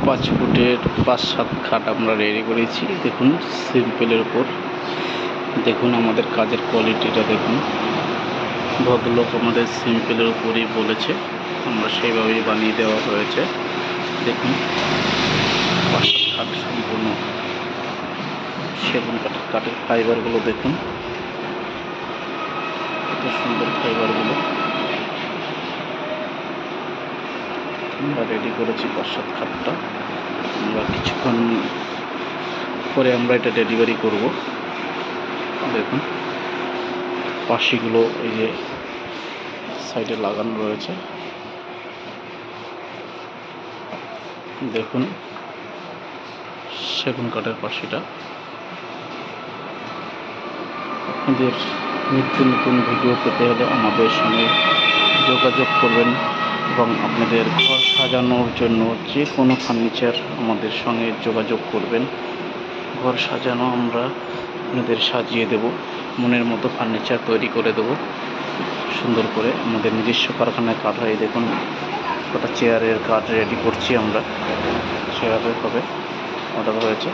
5 ফুটের 5-7 খাট আমরা রেডি করেছি। দেখুন সিম্পলের উপর দেখুন আমাদের কাজের কোয়ালিটিটা দেখুন। ভদ্রলোক আমাদের সিম্পলের উপরেই বলেছে, আমরা সেইভাবেই বানিয়ে দেওয়া হয়েছে। দেখুন 5-7 খাট সম্পূর্ণ সেগুন কাঠের ফাইবারগুলো দেখুন, কত সুন্দর ফাইবারগুলো আমরা রেডি করেছি। 5-7 খাটটা আমরা কিছুক্ষণ পরে আমরা এটা ডেলিভারি করব। দেখুন পাশিগুলো এই যে সাইডে লাগানো রয়েছে, দেখুন সেগুন কাঠের পাশিটা। আপনাদের নিত্য নতুন ভিডিও পেতে হলে আমাদের সঙ্গে যোগাযোগ করবেন এবং আপনাদের ঘর সাজানোর জন্য যে কোনো ফার্নিচার আমাদের সঙ্গে যোগাযোগ করবেন। ঘর সাজানো আমরা আপনাদের সাজিয়ে দেব, মনের মতো ফার্নিচার তৈরি করে দেব সুন্দর করে। আমাদের নিজস্ব কারখানায় কাঠ হয়। দেখুন কটা চেয়ারের কাঠ রেডি করছি আমরা, সেভাবে হবে অর্ডার হয়েছে।